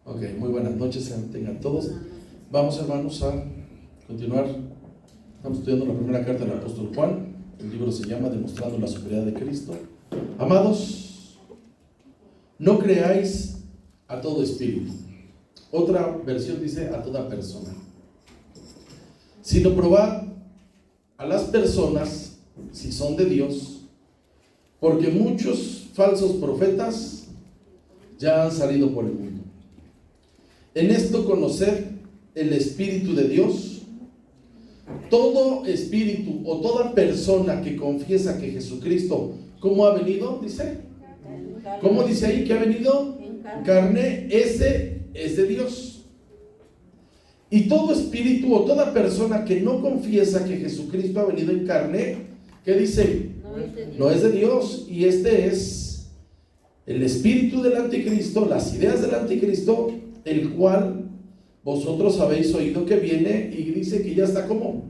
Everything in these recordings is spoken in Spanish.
Ok, muy buenas noches, tengan todos. Vamos, hermanos, a continuar. Estamos estudiando la primera carta del apóstol Juan. El libro se llama Demostrando la superioridad de Cristo. Amados, no creáis a todo espíritu. Otra versión dice a toda persona. Sino probad a las personas si son de Dios, porque muchos falsos profetas ya han salido por el mundo. En esto conoced el Espíritu de Dios. Todo espíritu o toda persona que confiesa que Jesucristo, ¿cómo ha venido? Dice, ¿cómo dice ahí que ha venido? Carne, ese es de Dios. Y todo espíritu o toda persona que no confiesa que Jesucristo ha venido en carne, ¿qué dice? No es de Dios. Y este es el espíritu del anticristo, las ideas del anticristo, el cual vosotros habéis oído que viene, y dice que ya está como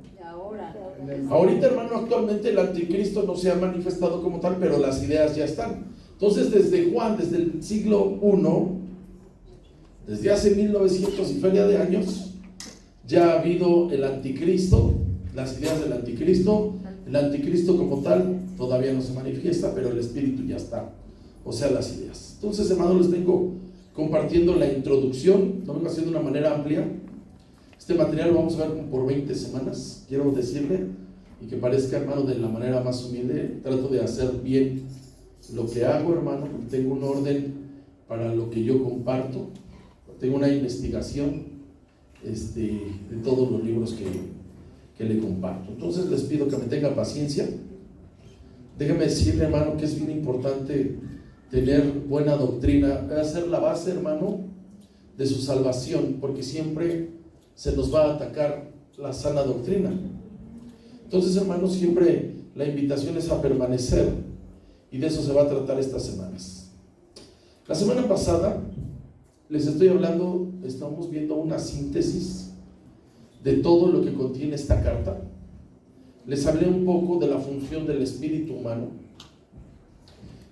ahorita, hermano. Actualmente el anticristo no se ha manifestado como tal, pero las ideas ya están. Entonces desde Juan, desde el siglo I, desde hace 1900 y feria de años, ya ha habido el anticristo, las ideas del anticristo. El anticristo como tal todavía no se manifiesta, pero el espíritu ya está, o sea, las ideas. Entonces, hermano, les vengo compartiendo la introducción, lo vengo haciendo de una manera amplia. Este material lo vamos a ver como por 20 semanas, quiero decirle, y que parezca, hermano, de la manera más humilde. Trato de hacer bien lo que hago, hermano, porque tengo un orden para lo que yo comparto. Tengo una investigación de todos los libros que le comparto. Entonces les pido que me tengan paciencia. Déjeme decirle, hermano, que es bien importante tener buena doctrina, va ser la base, hermano, de su salvación, porque siempre se nos va a atacar la sana doctrina. Entonces, hermano, siempre la invitación es a permanecer, y de eso se va a tratar estas semanas. La semana pasada les estoy hablando, estamos viendo una síntesis de todo lo que contiene esta carta. Les hablé un poco de la función del espíritu humano,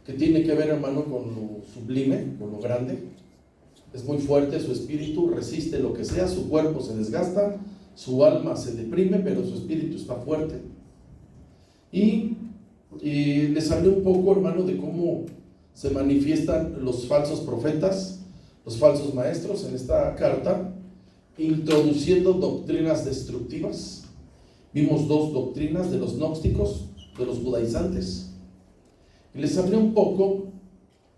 que tiene que ver, hermano, con lo sublime, con lo grande. Es muy fuerte su espíritu, resiste lo que sea, su cuerpo se desgasta, su alma se deprime, pero su espíritu está fuerte. Y les hablé un poco, hermano, de cómo se manifiestan los falsos profetas, los falsos maestros en esta carta, introduciendo doctrinas destructivas. Vimos dos doctrinas, de los gnósticos, de los judaizantes. Y les hablé un poco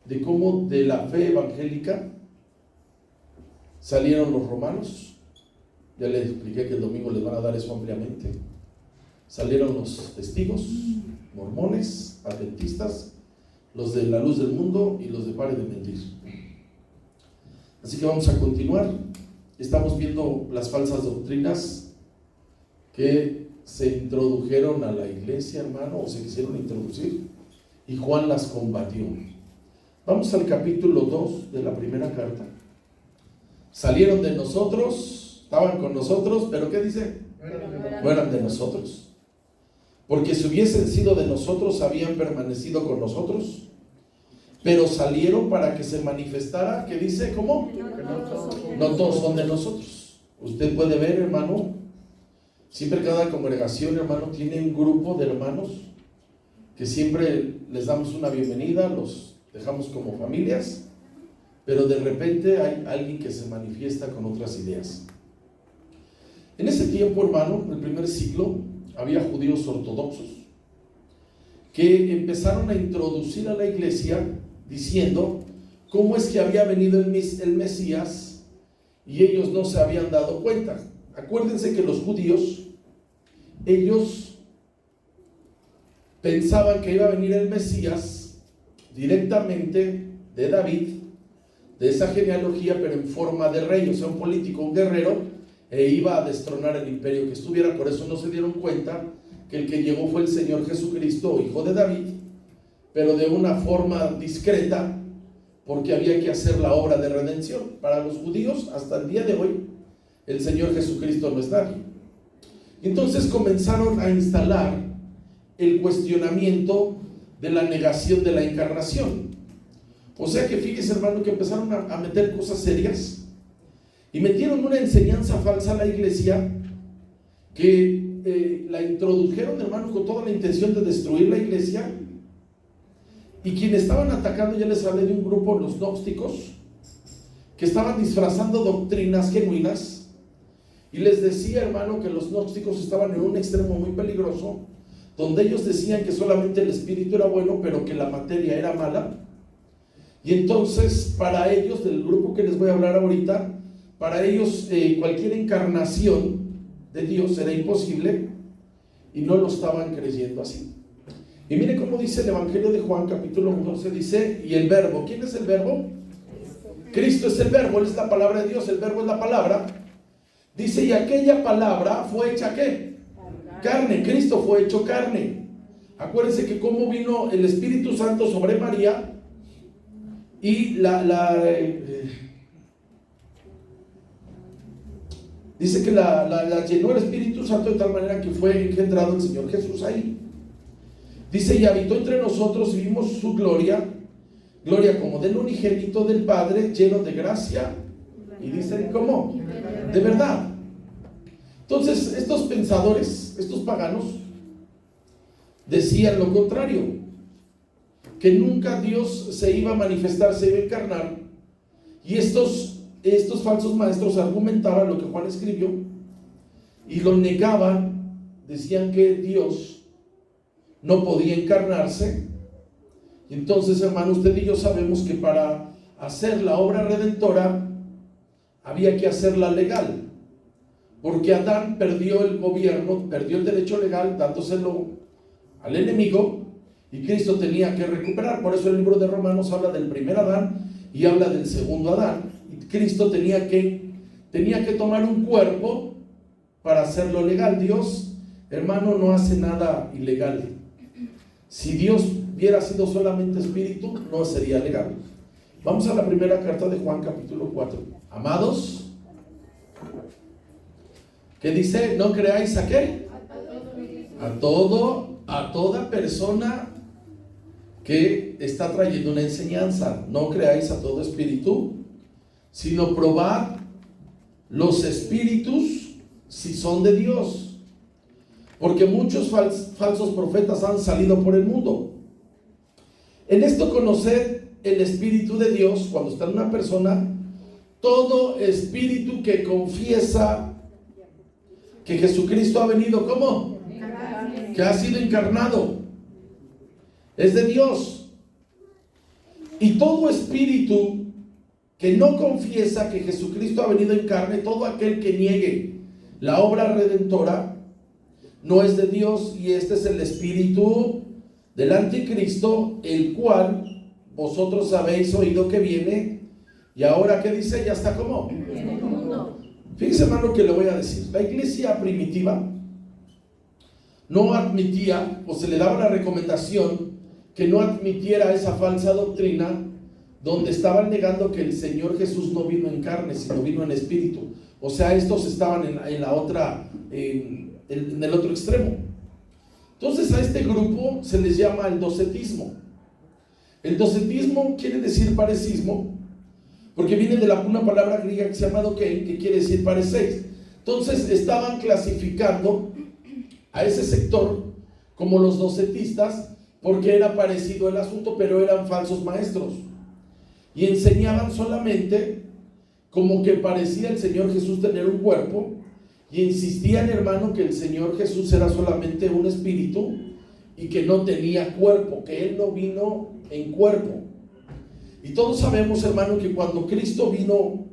de cómo de la fe evangélica salieron los romanos. Ya les expliqué que el domingo les van a dar eso ampliamente. Salieron los testigos, mormones, adventistas, los de la luz del mundo y los de pare de mentir. Así que vamos a continuar. Estamos viendo las falsas doctrinas que se introdujeron a la iglesia, hermano, o se quisieron introducir, y Juan las combatió. Vamos al capítulo 2 de la primera carta. Salieron de nosotros, estaban con nosotros, pero ¿qué dice? No eran de nosotros. Porque si hubiesen sido de nosotros, habían permanecido con nosotros. Pero salieron para que se manifestara, ¿qué dice? ¿Cómo? No todos son de nosotros. Usted puede ver, hermano, siempre cada congregación, hermano, tiene un grupo de hermanos que siempre les damos una bienvenida, los dejamos como familias, pero de repente hay alguien que se manifiesta con otras ideas. En ese tiempo, hermano, el primer siglo, había judíos ortodoxos que empezaron a introducir a la iglesia diciendo cómo es que había venido el Mesías, y ellos no se habían dado cuenta. Acuérdense que los judíos, ellos pensaban que iba a venir el Mesías directamente de David, de esa genealogía, pero en forma de rey, o sea, un político, un guerrero, e iba a destronar el imperio que estuviera. Por eso no se dieron cuenta que el que llegó fue el Señor Jesucristo, hijo de David, pero de una forma discreta, porque había que hacer la obra de redención. Para los judíos, hasta el día de hoy, el Señor Jesucristo no es nadie. Entonces comenzaron a instalar el cuestionamiento de la negación de la encarnación. O sea que fíjese, hermano, que empezaron a meter cosas serias Y metieron una enseñanza falsa a la iglesia que la introdujeron, hermano, con toda la intención de destruir la iglesia. Y quienes estaban atacando, ya les hablé de un grupo, los gnósticos, que estaban disfrazando doctrinas genuinas. Y les decía, hermano, que los gnósticos estaban en un extremo muy peligroso, donde ellos decían que solamente el espíritu era bueno, pero que la materia era mala. Y entonces, para ellos, del grupo que les voy a hablar ahorita, para ellos cualquier encarnación de Dios era imposible, y no lo estaban creyendo así. Y mire cómo dice el Evangelio de Juan, capítulo 12, dice, y el verbo, ¿quién es el verbo? Cristo es el verbo, Él es la palabra de Dios, el verbo es la palabra. Dice, y aquella palabra fue hecha, ¿qué? Carne. Cristo fue hecho carne. Acuérdense que cómo vino el Espíritu Santo sobre María, y dice que la llenó el Espíritu Santo de tal manera que fue engendrado el Señor Jesús ahí. Dice, y habitó entre nosotros y vimos su gloria, gloria como del unigénito del Padre, lleno de gracia, y dice, ¿cómo? De verdad. Entonces, estos pensadores, estos paganos, decían lo contrario, que nunca Dios se iba a manifestar, se iba a encarnar. Y estos falsos maestros argumentaban lo que Juan escribió y lo negaban. Decían que Dios no podía encarnarse. Y entonces, hermano, usted y yo sabemos que para hacer la obra redentora había que hacerla legal, porque Adán perdió el gobierno, perdió el derecho legal dándoselo al enemigo, y Cristo tenía que recuperar. Por eso el libro de Romanos habla del primer Adán y habla del segundo Adán. Y Cristo tenía que tomar un cuerpo para hacerlo legal. Dios, hermano, no hace nada ilegal. Si Dios hubiera sido solamente espíritu, no sería legal. Vamos a la primera carta de Juan, capítulo 4. Amados, ¿qué dice? No creáis a qué. A toda persona que está trayendo una enseñanza. No creáis a todo espíritu, sino probad los espíritus si son de Dios, porque muchos falsos profetas han salido por el mundo. En esto conoced el Espíritu de Dios. Cuando está en una persona, todo espíritu que confiesa que Jesucristo ha venido, ¿cómo? Que ha sido encarnado, es de Dios. Y todo espíritu que no confiesa que Jesucristo ha venido en carne, todo aquel que niegue la obra redentora, no es de Dios. Y este es el espíritu del anticristo, el cual vosotros habéis oído que viene, y ahora, ¿qué dice? Ya está como en el mundo. Fíjese, hermano, que le voy a decir. La iglesia primitiva no admitía, o se le daba la recomendación que no admitiera esa falsa doctrina donde estaban negando que el Señor Jesús no vino en carne, sino vino en espíritu. O sea, estos estaban en el otro extremo. Entonces a este grupo se les llama el docetismo. El docetismo quiere decir parecismo, porque viene de una palabra griega que se llama dokein, que quiere decir parecéis. Entonces estaban clasificando a ese sector como los docetistas, porque era parecido el asunto, pero eran falsos maestros y enseñaban solamente como que parecía el Señor Jesús tener un cuerpo, y insistían, hermano, que el Señor Jesús era solamente un espíritu y que no tenía cuerpo, que Él no vino en cuerpo. Y todos sabemos, hermano, que cuando Cristo vino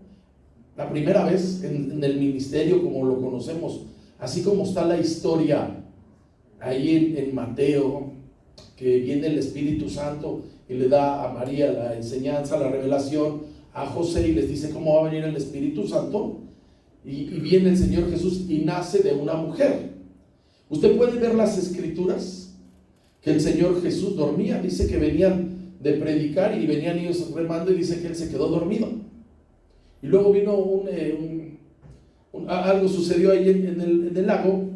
la primera vez en el ministerio como lo conocemos, así como está la historia ahí en Mateo, que viene el Espíritu Santo y le da a María la enseñanza, la revelación, a José, y les dice cómo va a venir el Espíritu Santo, y viene el Señor Jesús y nace de una mujer. Usted puede ver las escrituras que el Señor Jesús dormía. Dice que venían de predicar y venían ellos remando, y dice que Él se quedó dormido. Y luego vino algo sucedió ahí en el lago,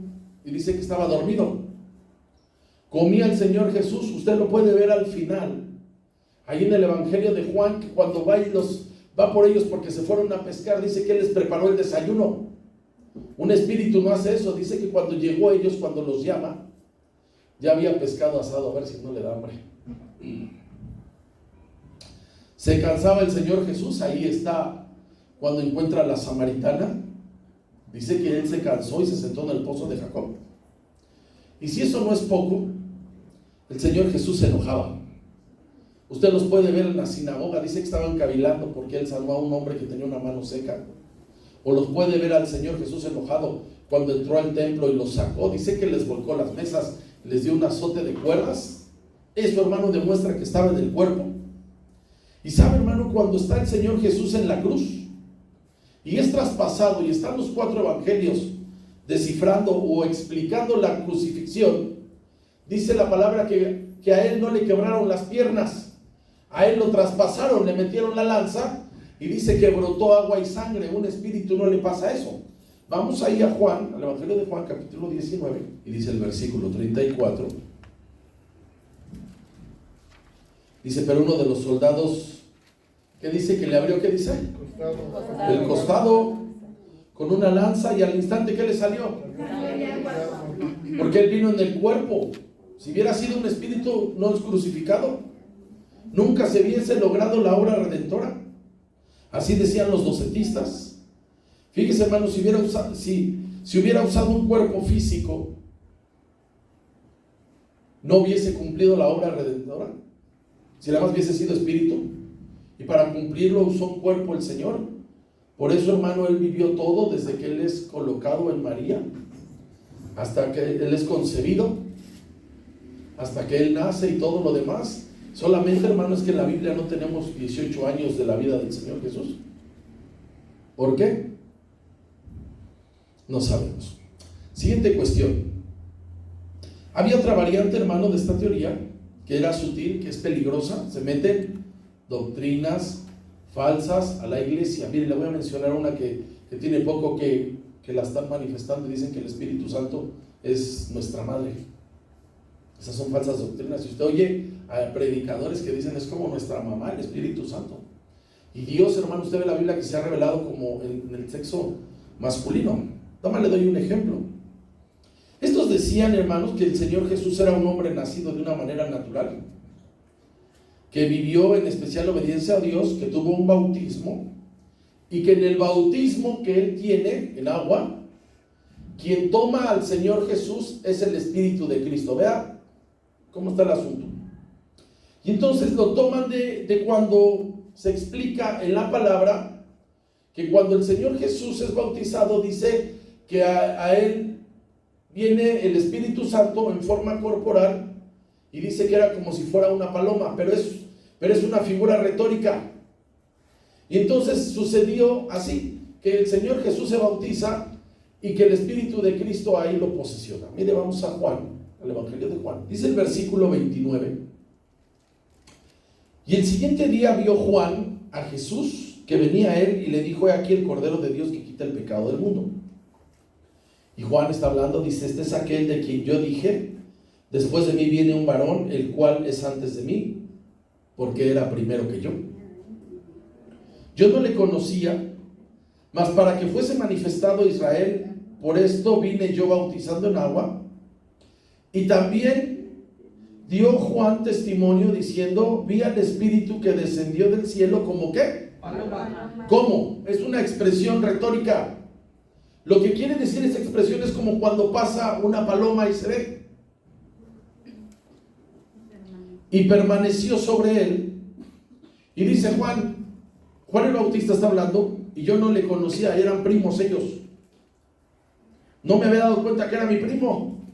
y dice que estaba dormido. Comía el Señor Jesús. Usted lo puede ver al final, ahí en el Evangelio de Juan, que cuando va y los va por ellos porque se fueron a pescar. Dice que Él les preparó el desayuno. Un espíritu no hace eso. Dice que cuando llegó a ellos, cuando los llama, ya había pescado asado, a ver si no le da hambre. Se cansaba el Señor Jesús. Ahí está cuando encuentra a la samaritana. Dice que Él se cansó y se sentó en el pozo de Jacob. Y si eso no es poco, el Señor Jesús se enojaba. Usted los puede ver en la sinagoga. Dice que estaban cavilando porque Él salvó a un hombre que tenía una mano seca. O los puede ver al Señor Jesús enojado cuando entró al templo y los sacó. Dice que les volcó las mesas, les dio un azote de cuerdas. Eso, hermano, demuestra que estaba en el cuerpo. Y sabe, hermano, cuando está el Señor Jesús en la cruz y es traspasado y están los 4 evangelios descifrando o explicando la crucifixión, dice la palabra que a Él no le quebraron las piernas, a Él lo traspasaron, le metieron la lanza y dice que brotó agua y sangre. Un espíritu no le pasa eso. Vamos ahí a Juan, al Evangelio de Juan, capítulo 19, y dice el versículo 34. Dice, pero uno de los soldados, ¿qué dice? Que le abrió, ¿qué dice? El costado con una lanza, y al instante, ¿qué le salió? Porque Él vino en el cuerpo. Si hubiera sido un espíritu no es crucificado, nunca se hubiese logrado la obra redentora. Así decían los docetistas. Fíjese, hermano, si hubiera usado un cuerpo físico, no hubiese cumplido la obra redentora. Si nada más hubiese sido espíritu, y para cumplirlo usó un cuerpo el Señor. Por eso, hermano, Él vivió todo desde que Él es colocado en María, hasta que Él es concebido, hasta que Él nace y todo lo demás. Solamente, hermano, es que en la Biblia no tenemos 18 años de la vida del Señor Jesús. ¿Por qué? No sabemos. Siguiente cuestión. Había otra variante, hermano, de esta teoría, que era sutil, que es peligrosa. Se meten doctrinas falsas a la iglesia. Mire, le voy a mencionar una que tiene poco que la están manifestando y dicen que el Espíritu Santo es nuestra madre. Esas son falsas doctrinas. Si usted oye a predicadores que dicen es como nuestra mamá, el Espíritu Santo. Y Dios, hermano, usted ve la Biblia que se ha revelado como en el sexo masculino. Le doy un ejemplo. Estos decían, hermanos, que el Señor Jesús era un hombre nacido de una manera natural, que vivió en especial obediencia a Dios, que tuvo un bautismo, y que en el bautismo que Él tiene en agua, quien toma al Señor Jesús es el Espíritu de Cristo. Vea cómo está el asunto. Y entonces lo toman de cuando se explica en la palabra que cuando el Señor Jesús es bautizado, dice que a Él viene el Espíritu Santo en forma corporal, y dice que era como si fuera una paloma, pero es una figura retórica. Y entonces sucedió así, que el Señor Jesús se bautiza y que el Espíritu de Cristo ahí lo posesiona. Mire, vamos a Juan, al Evangelio de Juan. Dice el versículo 29. Y el siguiente día vio Juan a Jesús que venía a él y le dijo: he aquí el Cordero de Dios que quita el pecado del mundo. Y Juan está hablando, dice: este es aquel de quien yo dije, después de mí viene un varón, el cual es antes de mí, porque era primero que yo. Yo no le conocía, mas para que fuese manifestado Israel, por esto vine yo bautizando en agua. Y también dio Juan testimonio diciendo: vi al Espíritu que descendió del cielo como ¿qué? ¿Cómo? Es una expresión retórica. Lo que quiere decir esa expresión es como cuando pasa una paloma y se ve. Y permaneció sobre él. Y dice Juan el Bautista está hablando, y yo no le conocía, eran primos ellos. No me había dado cuenta que era mi primo.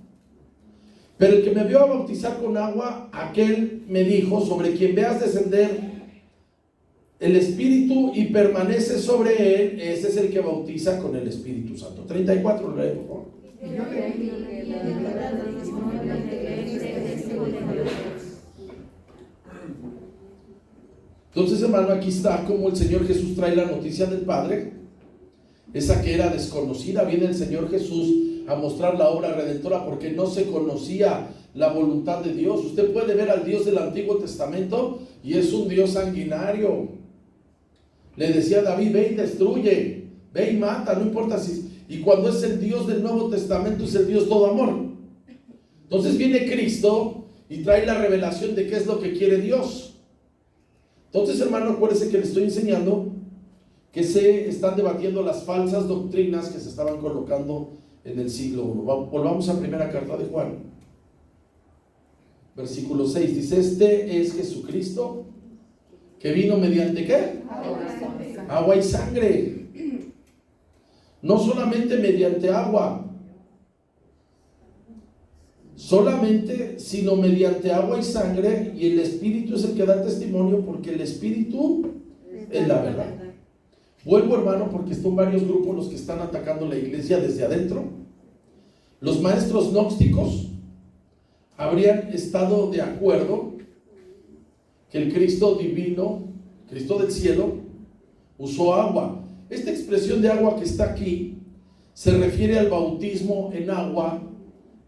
Pero el que me vio a bautizar con agua, aquel me dijo: sobre quien veas descender el Espíritu y permanece sobre él, ese es el que bautiza con el Espíritu Santo. 34, lee, por favor. Entonces, hermano, aquí está como el Señor Jesús trae la noticia del Padre, esa que era desconocida. Viene el Señor Jesús a mostrar la obra redentora porque no se conocía la voluntad de Dios. Usted puede ver al Dios del Antiguo Testamento y es un Dios sanguinario. Le decía a David, ve y destruye, ve y mata, no importa si... Y cuando es el Dios del Nuevo Testamento, es el Dios todo amor. Entonces viene Cristo y trae la revelación de qué es lo que quiere Dios. Entonces, hermano, acuérdese que le estoy enseñando que se están debatiendo las falsas doctrinas que se estaban colocando en el siglo I. Volvamos a primera carta de Juan, versículo 6. Dice, este es Jesucristo, que vino mediante ¿qué? Agua y sangre. No solamente mediante agua, sino mediante agua y sangre, y el Espíritu es el que da testimonio, porque el Espíritu es la verdad. Vuelvo, hermano, porque están varios grupos los que están atacando la iglesia desde adentro. Los maestros gnósticos habrían estado de acuerdo que el Cristo divino, Cristo del cielo, usó agua. Esta expresión de agua que está aquí se refiere al bautismo en agua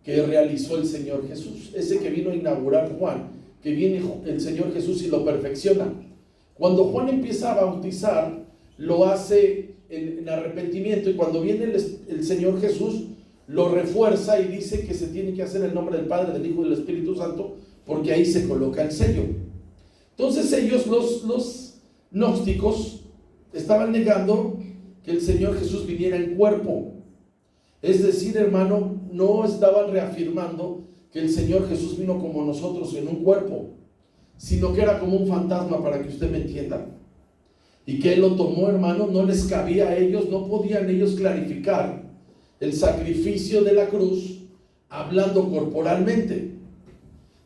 que realizó el Señor Jesús. Ese que vino a inaugurar Juan, que viene el Señor Jesús y lo perfecciona. Cuando Juan empieza a bautizar, lo hace en arrepentimiento, y cuando viene el Señor Jesús, lo refuerza y dice que se tiene que hacer en el nombre del Padre, del Hijo y del Espíritu Santo, porque ahí se coloca el sello. Entonces ellos, los gnósticos, estaban negando que el Señor Jesús viniera en cuerpo. Es decir, hermano, no estaban reafirmando que el Señor Jesús vino como nosotros en un cuerpo, sino que era como un fantasma, para que usted me entienda. Y que Él lo tomó, hermano, no les cabía a ellos, no podían ellos clarificar el sacrificio de la cruz hablando corporalmente.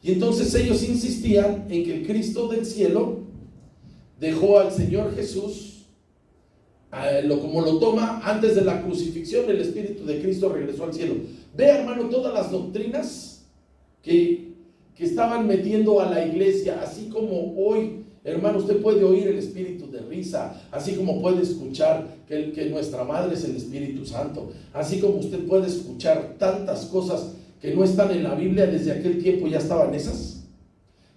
Y entonces ellos insistían en que el Cristo del cielo dejó al Señor Jesús, como lo toma antes de la crucifixión, el Espíritu de Cristo regresó al cielo. Vea, hermano, todas las doctrinas que estaban metiendo a la iglesia, así como hoy, hermano, usted puede oír el espíritu de risa, así como puede escuchar que nuestra madre es el Espíritu Santo, así como usted puede escuchar tantas cosas que no están en la Biblia, desde aquel tiempo ya estaban esas.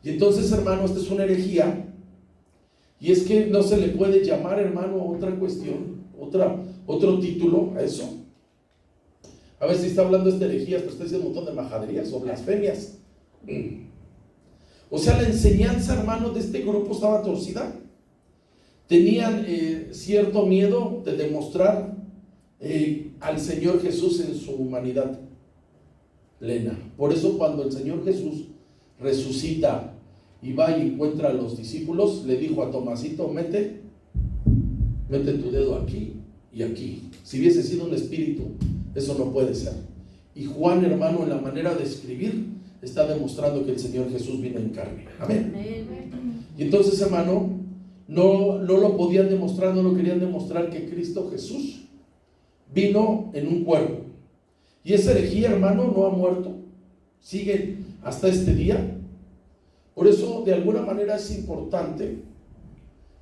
Y entonces, hermano, esta es una herejía, y es que no se le puede llamar, hermano, otra cuestión, otro título a eso. A ver si está hablando de herejías, pero está diciendo un montón de majaderías o blasfemias. O sea, la enseñanza, hermano, de este grupo estaba torcida. Tenían cierto miedo de demostrar al Señor Jesús en su humanidad plena. Por eso cuando el Señor Jesús resucita y va y encuentra a los discípulos, le dijo a Tomasito, mete tu dedo aquí y aquí. Si hubiese sido un espíritu, eso no puede ser. Y Juan, hermano, en la manera de escribir, está demostrando que el Señor Jesús vino en carne. Amén. Y entonces, hermano, no lo podían demostrar, no lo querían demostrar, que Cristo Jesús vino en un cuerpo. Y esa herejía, hermano, no ha muerto, sigue hasta este día. Por eso, de alguna manera, es importante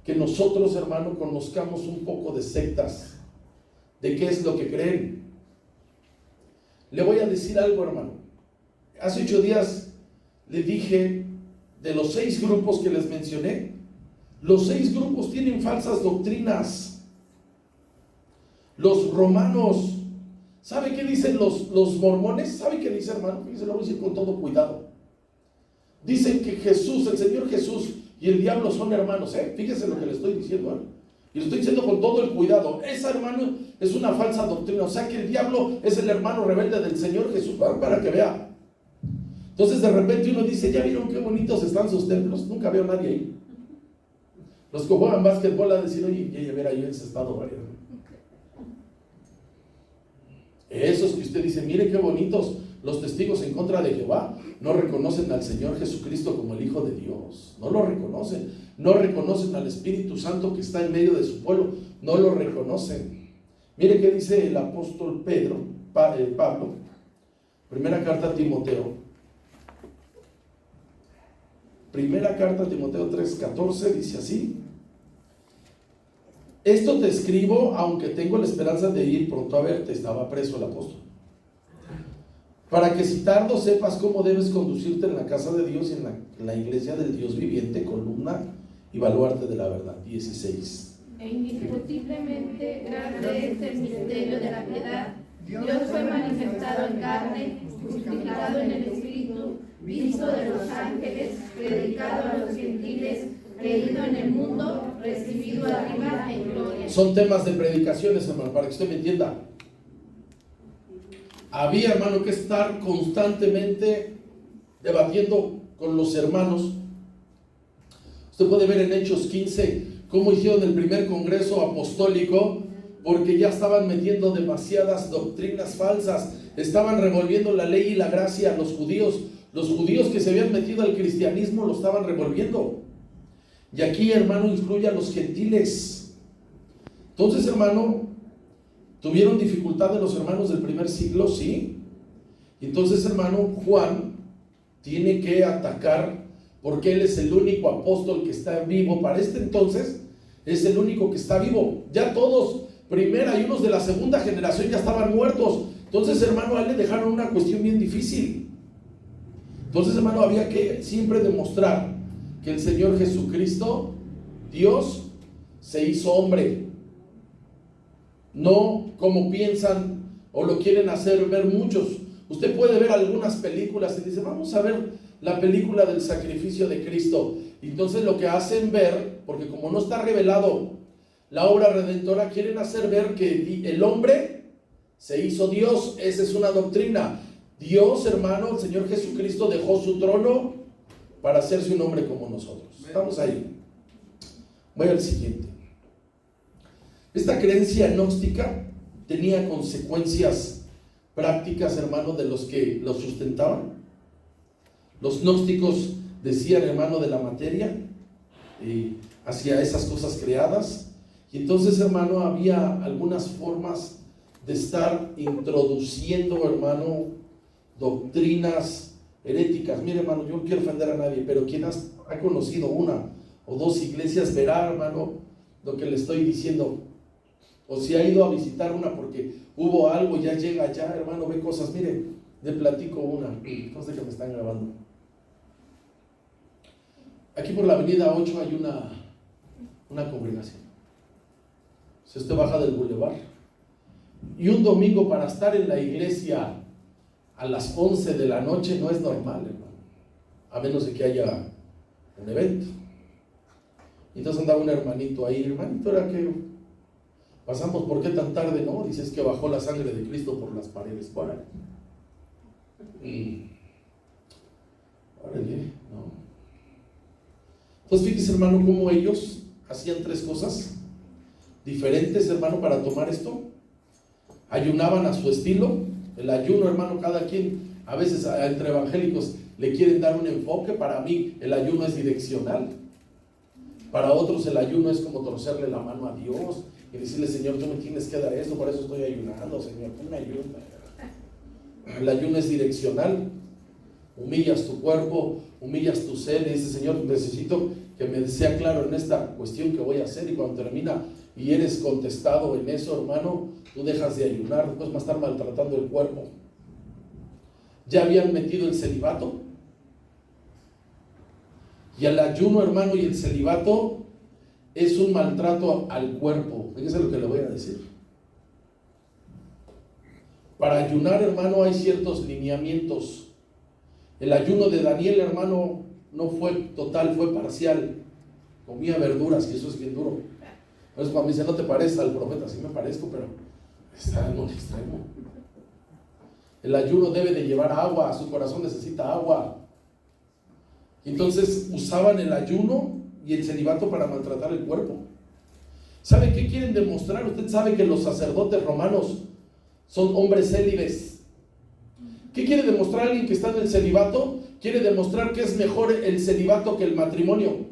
que nosotros, hermano, conozcamos un poco de sectas, de qué es lo que creen. Le voy a decir algo, hermano. Hace 8 días le dije de los 6 grupos que les mencioné. Los 6 grupos tienen falsas doctrinas. Los romanos, ¿sabe qué dicen los mormones? ¿Sabe qué dice, hermano? Fíjense, lo voy a decir con todo cuidado. Dicen que Jesús, el Señor Jesús y el diablo son hermanos. Fíjense lo que le estoy diciendo, y lo estoy diciendo con todo el cuidado. Esa, hermano, es una falsa doctrina. O sea que el diablo es el hermano rebelde del Señor Jesús, para que vea. Entonces de repente uno dice, ¿ya vieron qué bonitos están sus templos? Nunca veo a nadie ahí. Los que juegan básquetbol a decir, oye, ya ver ahí ese estado variado. Esos que usted dice, mire qué bonitos, los testigos en contra de Jehová, no reconocen al Señor Jesucristo como el Hijo de Dios. No lo reconocen. No reconocen al Espíritu Santo que está en medio de su pueblo. No lo reconocen. Mire qué dice el apóstol Pablo, primera carta a Timoteo. Primera carta a Timoteo 3:14 dice así: esto te escribo, aunque tengo la esperanza de ir pronto a verte. Estaba preso el apóstol. Para que si tardo sepas cómo debes conducirte en la casa de Dios y en la iglesia del Dios viviente, columna y baluarte de la verdad. 16. e indiscutiblemente grande es el misterio de la piedad. Dios fue manifestado en carne, justificado en el Espíritu, visto de los ángeles, predicado a los gentiles, creído en el mundo, recibido arriba en gloria. Son temas de predicaciones, hermano, para que usted me entienda. Había, hermano, que estar constantemente debatiendo con los hermanos. Usted puede ver en Hechos 15 cómo hicieron el primer congreso apostólico, porque ya estaban metiendo demasiadas doctrinas falsas, estaban revolviendo la ley y la gracia a los judíos que se habían metido al cristianismo lo estaban revolviendo. Y aquí, hermano, incluye a los gentiles. Entonces, hermano, tuvieron dificultad de los hermanos del primer siglo, sí. Y entonces, hermano, Juan tiene que atacar, porque él es el único apóstol que está vivo. Para este entonces es el único que está vivo. Ya todos, primera y unos de la segunda generación, ya estaban muertos. Entonces, hermano, a él le dejaron una cuestión bien difícil. Entonces, hermano, había que siempre demostrar que el Señor Jesucristo, Dios, se hizo hombre. No como piensan o lo quieren hacer ver muchos. Usted puede ver algunas películas y dice, vamos a ver la película del sacrificio de Cristo. Entonces lo que hacen ver, porque como no está revelado la obra redentora, quieren hacer ver que el hombre se hizo Dios. Esa es una doctrina. Dios, hermano, el Señor Jesucristo dejó su trono para hacerse un hombre como nosotros. Estamos ahí. Voy al siguiente. Esta creencia gnóstica tenía consecuencias prácticas, hermano, de los que lo sustentaban. Los gnósticos decían, hermano, de la materia, hacia esas cosas creadas. Y entonces, hermano, había algunas formas de estar introduciendo, hermano, doctrinas heréticas. Mire, hermano, yo no quiero ofender a nadie, pero quien ha conocido una o dos iglesias verá, hermano, lo que le estoy diciendo. O si ha ido a visitar una porque hubo algo, ya llega allá, hermano, ve cosas. Mire, le platico una, cosa que me están grabando. Aquí por la avenida 8 hay una congregación. Si usted baja del bulevar, y un domingo para estar en la iglesia a las 11 de la noche no es normal, hermano, a menos de que haya un evento. Entonces andaba un hermanito ahí. Hermanito, ¿era que pasamos? ¿Por qué tan tarde? No, dices que bajó la sangre de Cristo por las paredes. Por ahí. Órale, no. Entonces fíjese, hermano, cómo ellos hacían tres cosas diferentes, hermano, para tomar esto. Ayunaban a su estilo. El ayuno, hermano, cada quien, a veces entre evangélicos le quieren dar un enfoque. Para mí el ayuno es direccional. Para otros el ayuno es como torcerle la mano a Dios y decirle, Señor, tú me tienes que dar esto, por eso estoy ayunando, Señor, tú me ayudas. El ayuno es direccional. Humillas tu cuerpo, humillas tu ser y dices, Señor, necesito que me sea claro en esta cuestión que voy a hacer. Y cuando termina y eres contestado en eso, hermano, tú dejas de ayunar, después vas a estar maltratando el cuerpo. Ya habían metido el celibato. Y el ayuno, hermano, y el celibato es un maltrato al cuerpo. Fíjese lo que le voy a decir. Para ayunar, hermano, hay ciertos lineamientos. El ayuno de Daniel, hermano, no fue total, fue parcial. Comía verduras y eso es bien duro. Por eso cuando me dice, no te pareces al profeta, sí me parezco, pero está en un extremo. El ayuno debe de llevar agua, su corazón necesita agua. Entonces usaban el ayuno y el celibato para maltratar el cuerpo. ¿Sabe qué quieren demostrar? Usted sabe que los sacerdotes romanos son hombres célibes. ¿Qué quiere demostrar alguien que está en el celibato? Quiere demostrar que es mejor el celibato que el matrimonio.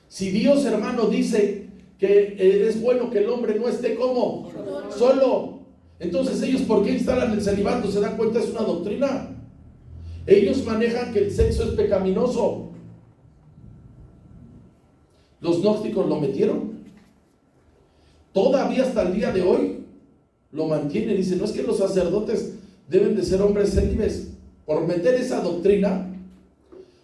Si Dios, hermano, dice que es bueno que el hombre no esté como solo, entonces ellos, ¿por qué instalan el celibato? ¿Se dan cuenta? Es una doctrina. Ellos manejan que el sexo es pecaminoso. Los gnósticos lo metieron. Todavía hasta el día de hoy lo mantienen. Dicen, no es que los sacerdotes deben de ser hombres célibes. Por meter esa doctrina,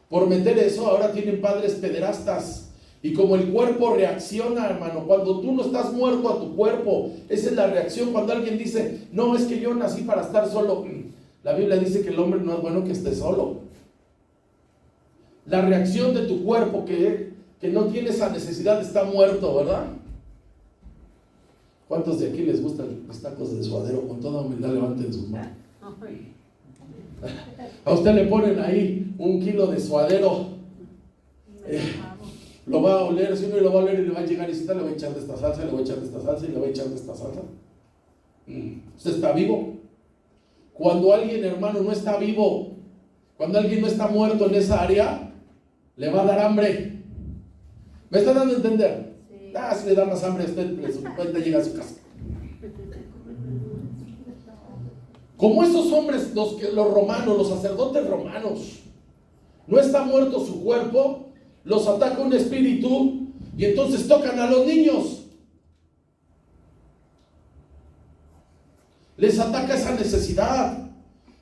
por meter eso, ahora tienen padres pederastas. Y como el cuerpo reacciona, hermano, cuando tú no estás muerto a tu cuerpo, esa es la reacción. Cuando alguien dice, no, es que yo nací para estar solo, la Biblia dice que el hombre no es bueno que esté solo. La reacción de tu cuerpo que no tiene esa necesidad está muerto, ¿verdad? ¿Cuántos de aquí les gustan los tacos de suadero? Con toda humildad levanten sus manos. A usted le ponen ahí 1 kilo de suadero, lo va a oler, si uno lo va a oler y le va a llegar y si le voy a echar de esta salsa, le voy a echar de esta salsa y le voy a echar de esta salsa. Usted está vivo. Cuando alguien, hermano, no está vivo, cuando alguien no está muerto en esa área, le va a dar hambre. ¿Me está dando a entender? Sí. Si le da más hambre a usted, le llega a su casa. Como esos hombres, los romanos, los sacerdotes romanos, no está muerto su cuerpo, los ataca un espíritu y entonces tocan a los niños. Les ataca esa necesidad.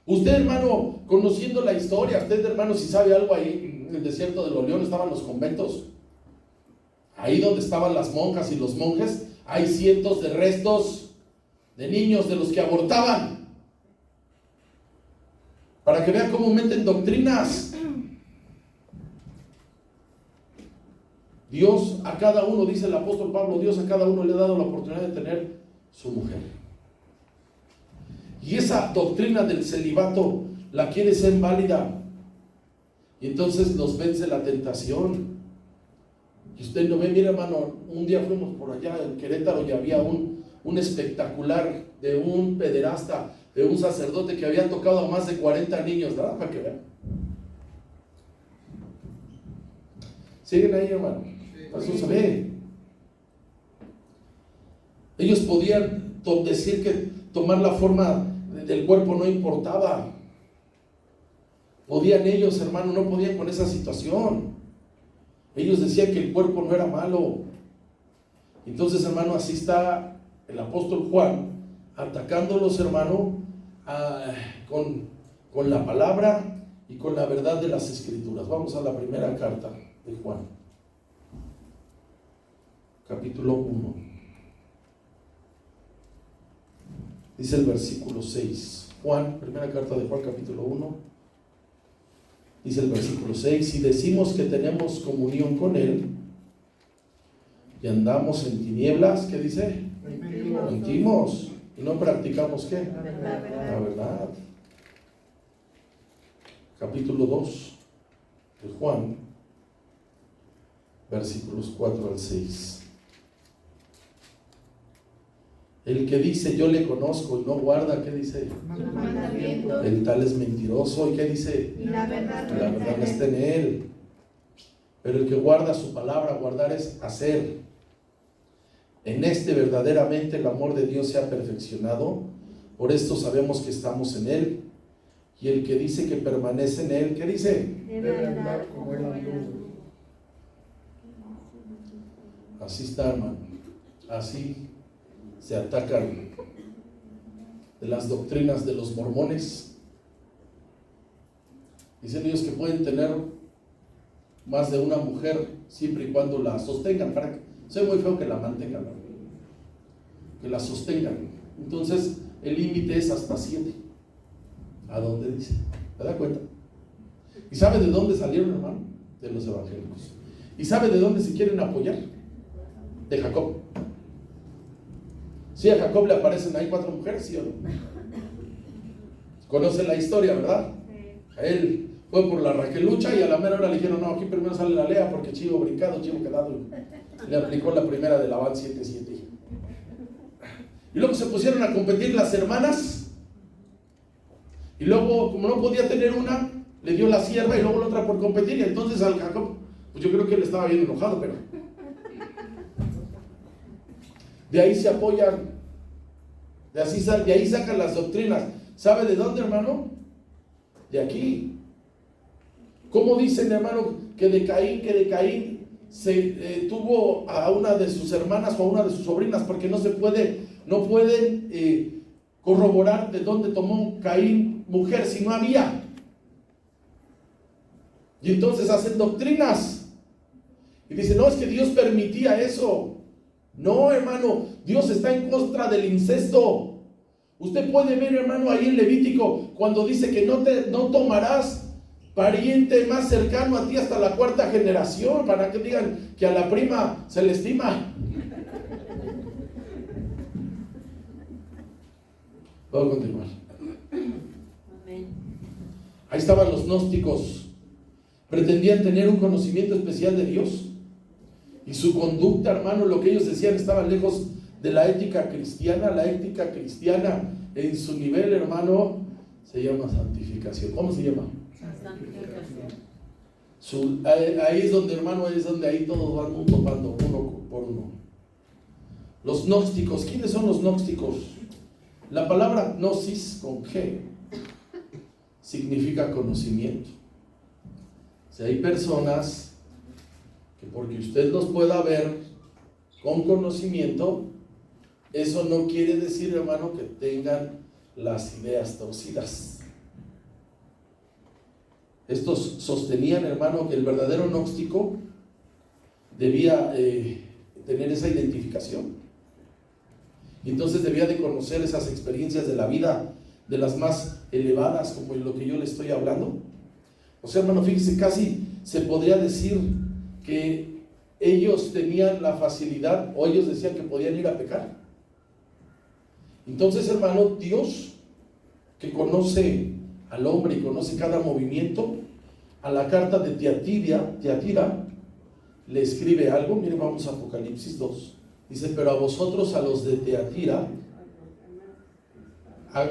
Usted, hermano, conociendo la historia, usted, hermano, si sabe algo, ahí en el desierto de los Leones estaban los conventos. Ahí donde estaban las monjas y los monjes, hay cientos de restos de niños de los que abortaban. Para que vean cómo meten doctrinas. Dios a cada uno, dice el apóstol Pablo, Dios a cada uno le ha dado la oportunidad de tener su mujer. Y esa doctrina del celibato la quiere ser válida. Y entonces los vence la tentación. Y usted no ve, mira, hermano, un día fuimos por allá en Querétaro y había un espectacular de un pederasta, de un sacerdote que había tocado a más de 40 niños, ¿verdad? Para que vean. ¿Siguen ahí, hermano? Eso se ve. Ellos podían decir que tomar la forma del cuerpo no importaba. Podían ellos, hermano, no podían con esa situación. Ellos decían que el cuerpo no era malo. Entonces, hermano, así está el apóstol Juan atacándolos, hermano, con la palabra y con la verdad de las Escrituras. Vamos a la primera carta de Juan, capítulo 1. Dice el versículo 6. Juan, primera carta de Juan, capítulo 1. Dice el versículo 6: si decimos que tenemos comunión con Él y andamos en tinieblas, ¿qué dice? Mentimos. ¿Y no practicamos qué? La verdad. Capítulo 2 de Juan, versículos 4 al 6. El que dice yo le conozco y no guarda, ¿qué dice? El tal es mentiroso. ¿Y qué dice? La verdad no está en él. Pero el que guarda su palabra, guardar es hacer. En este verdaderamente el amor de Dios se ha perfeccionado. Por esto sabemos que estamos en él. Y el que dice que permanece en él, ¿qué dice? Debe andar como él andó. Así está, hermano. Así se atacan de las doctrinas de los mormones. Dicen ellos que pueden tener más de una mujer siempre y cuando la sostengan. Para que sea muy feo que la mantengan, ¿no? Que la sostengan. Entonces el límite es hasta 7. ¿A dónde dice? ¿Te das cuenta? ¿Y sabe de dónde salieron, hermano? De los evangélicos. ¿Y sabe de dónde se quieren apoyar? De Jacob. ¿Sí a Jacob le aparecen ahí 4 mujeres, sí o no? Conocen la historia, ¿verdad? A él fue por la Raquelucha y a la mera hora le dijeron, no, aquí primero sale la Lea porque chivo brincado, chivo quedado. Le aplicó la primera de Labán 7:7. Y luego se pusieron a competir las hermanas. Y luego, como no podía tener una, le dio la sierva y luego la otra por competir. Y entonces al Jacob, pues yo creo que él estaba bien enojado, pero de ahí se apoyan, de ahí sacan las doctrinas. ¿Sabe de dónde, hermano? De aquí. ¿Cómo dicen, hermano, que de Caín se tuvo a una de sus hermanas o a una de sus sobrinas? Porque no pueden corroborar de dónde tomó Caín mujer si no había. Y entonces hacen doctrinas. Y dice, no, es que Dios permitía eso. No, hermano, Dios está en contra del incesto. Usted puede ver, hermano, ahí en Levítico, cuando dice que no tomarás pariente más cercano a ti hasta la 4ª generación, para que digan que a la prima se le estima. Puedo continuar. Ahí estaban los gnósticos. Pretendían tener un conocimiento especial de Dios. Y su conducta, hermano, lo que ellos decían, estaban lejos de la ética cristiana. La ética cristiana en su nivel, hermano, se llama santificación. ¿Cómo se llama? Santificación. Ahí es donde, hermano, es donde ahí todos van topando uno por uno. Los gnósticos. ¿Quiénes son los gnósticos? La palabra gnosis con G significa conocimiento. O sea, hay personas que porque usted los pueda ver con conocimiento, eso no quiere decir, hermano, que tengan las ideas torcidas. Estos sostenían, hermano, que el verdadero gnóstico debía tener esa identificación. Entonces debía de conocer esas experiencias de la vida, de las más elevadas, como en lo que yo le estoy hablando. O sea, hermano, fíjese, casi se podría decir que ellos tenían la facilidad, o ellos decían que podían ir a pecar. Entonces, hermano, Dios, que conoce al hombre y conoce cada movimiento, a la carta de Tiatira le escribe algo. Miren, vamos a Apocalipsis 2. Dice, pero a vosotros, a los de Tiatira, a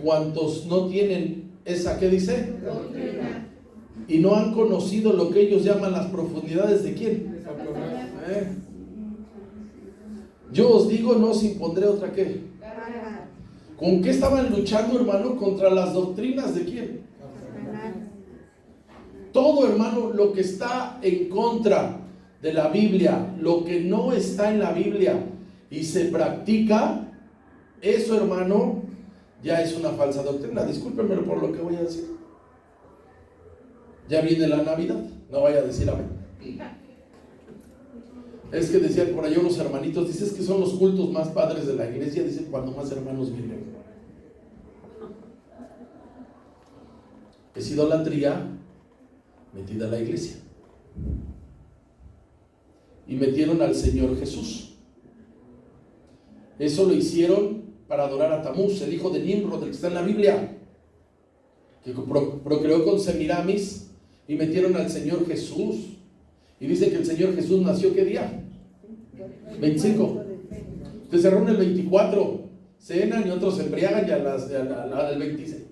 cuantos no tienen esa, ¿qué dice? Doctrina. Y no han conocido lo que ellos llaman las profundidades de ¿quién? Yo os digo, no os impondré otra ¿qué? ¿Con qué estaban luchando, hermano? Contra las doctrinas de ¿quién? Todo, hermano, lo que está en contra de la Biblia, lo que no está en la Biblia y se practica, eso, hermano, ya es una falsa doctrina. Discúlpenmelo por lo que voy a decir. Ya viene la Navidad, no vaya a decir amén. Es que decían por allá unos hermanitos, dices que son los cultos más padres de la iglesia, dicen cuando más hermanos vienen. Es idolatría metida a la iglesia. Y metieron al Señor Jesús. Eso lo hicieron para adorar a Tamuz, el hijo de Nimrod, el que está en la Biblia, que procreó con Semiramis, y metieron al Señor Jesús. Y dice que el Señor Jesús nació ¿qué día? 25. Ustedes se reúnen el 24, cenan y otros se embriagan y al 26.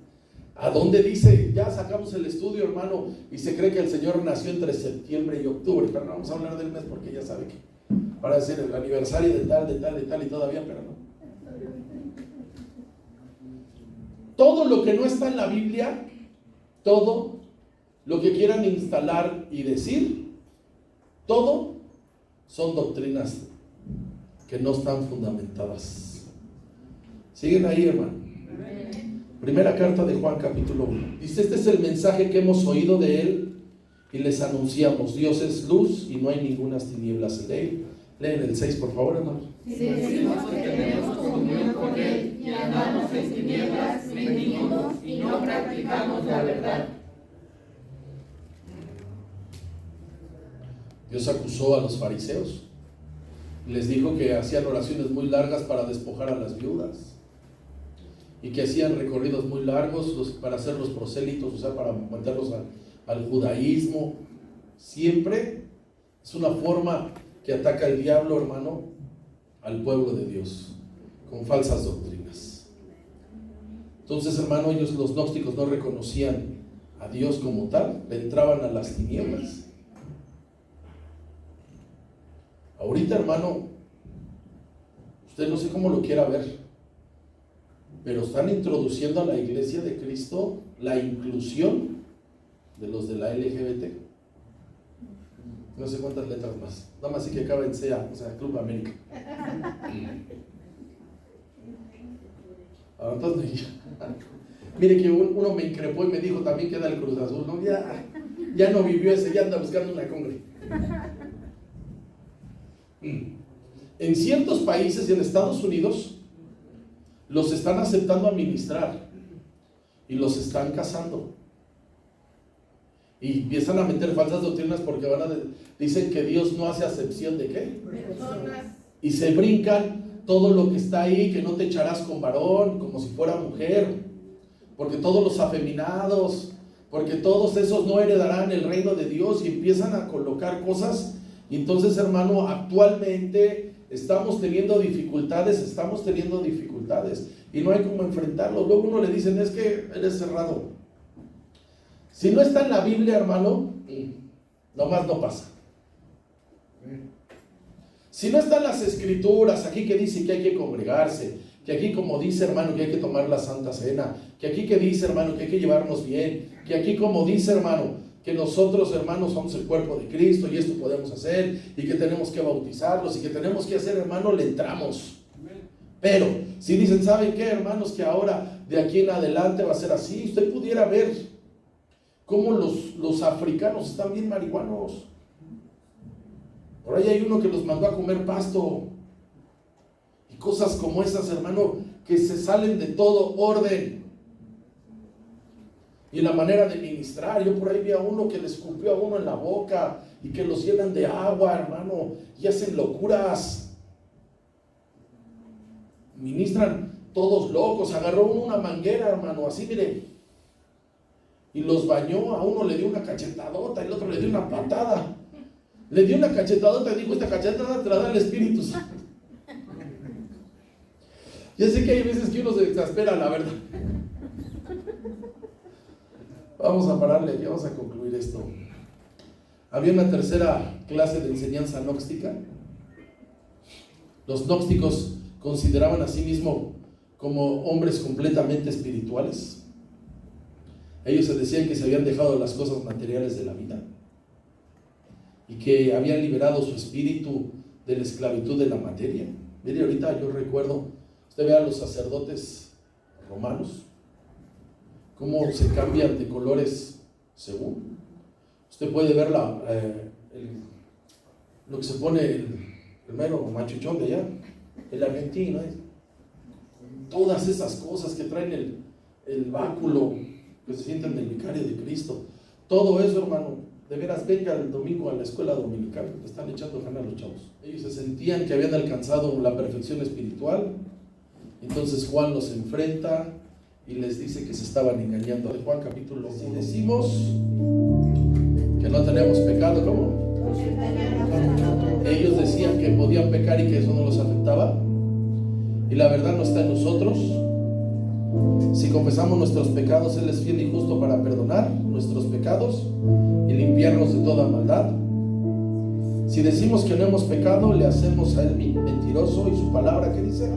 ¿A dónde dice? Ya sacamos el estudio, hermano, y se cree que el Señor nació entre septiembre y octubre, pero no vamos a hablar del mes porque ya sabe que para decir el aniversario de tal y todavía, pero no. Todo lo que no está en la Biblia, todo lo que quieran instalar y decir, todo son doctrinas que no están fundamentadas. ¿Siguen ahí, hermano? Primera carta de Juan, capítulo 1. Dice, este es el mensaje que hemos oído de él y les anunciamos. Dios es luz y no hay ninguna tinieblas en él. Leen el 6, por favor, hermano. Si decimos que tenemos comunión con él y andamos en tinieblas, mentimos y no practicamos la verdad. Dios acusó a los fariseos. Les dijo que hacían oraciones muy largas para despojar a las viudas. Y que hacían recorridos muy largos para hacer los prosélitos, o sea, para meterlos al judaísmo. Siempre es una forma que ataca el diablo, hermano, al pueblo de Dios, con falsas doctrinas. Entonces, hermano, ellos, los gnósticos, no reconocían a Dios como tal, le entraban a las tinieblas. Ahorita, hermano, usted no sé cómo lo quiera ver, pero están introduciendo a la iglesia de Cristo la inclusión de los de la LGBT. No sé cuántas letras más. Nada más sí que acaba en CA, o sea, Club América. Ahora, entonces, mire que uno me increpó y me dijo también que era el Cruz Azul. No, ya no vivió ese, ya anda buscando una congre. En ciertos países y en Estados Unidos los están aceptando a ministrar y los están casando. Y empiezan a meter falsas doctrinas porque dicen que Dios no hace acepción de ¿qué? Personas. Y se brincan todo lo que está ahí, que no te echarás con varón, como si fuera mujer, porque todos los afeminados, porque todos esos no heredarán el reino de Dios, y empiezan a colocar cosas. Y entonces, hermano, actualmente estamos teniendo dificultades y no hay cómo enfrentarlo. Luego uno le dicen, es que eres cerrado. Si no está en la Biblia, hermano, nomás no pasa. Si no están las escrituras, aquí que dice que hay que congregarse, que aquí como dice, hermano, que hay que tomar la Santa Cena, que aquí que dice, hermano, que hay que llevarnos bien, que aquí como dice, hermano, que nosotros, hermanos, somos el cuerpo de Cristo y esto podemos hacer, y que tenemos que bautizarlos y que tenemos que hacer, hermano, le entramos. Pero si dicen, ¿saben qué, hermanos? Que ahora de aquí en adelante va a ser así. Usted pudiera ver cómo los africanos están bien marihuanos. Por ahí hay uno que los mandó a comer pasto. Y cosas como esas, hermano, que se salen de todo orden. Y la manera de ministrar, yo por ahí vi a uno que le escupió a uno en la boca y que los llenan de agua, hermano, y hacen locuras. Ministran todos locos. Agarró uno una manguera, hermano, así mire, y los bañó. A uno le dio una cachetadota, el otro le dio una patada. Le dio una cachetadota y dijo, esta cachetada te la da el Espíritu Santo. Ya sé que hay veces que uno se exaspera, la verdad. Vamos a pararle aquí, vamos a concluir esto. Había una tercera clase de enseñanza gnóstica. Los gnósticos consideraban a sí mismos como hombres completamente espirituales. Ellos se decían que se habían dejado de las cosas materiales de la vida y que habían liberado su espíritu de la esclavitud de la materia. Mire, ahorita yo recuerdo, usted ve a los sacerdotes romanos, cómo se cambian de colores según. Usted puede ver lo que se pone el mero machuchón de allá, el argentino, todas esas cosas que traen el báculo, que se sienten del vicario de Cristo. Todo eso, hermano, de veras, venga el domingo a la escuela dominical, que están echando ganas los chavos. Ellos se sentían que habían alcanzado la perfección espiritual. Entonces Juan los enfrenta y les dice que se estaban engañando. De Juan capítulo 1. Si decimos que no tenemos pecado, ¿cómo? Ellos decían que podían pecar y que eso no los afectaba. Y la verdad no está en nosotros. Si confesamos nuestros pecados, Él es fiel y justo para perdonar nuestros pecados y limpiarnos de toda maldad. Si decimos que no hemos pecado, le hacemos a Él mentiroso y su palabra, ¿qué dice?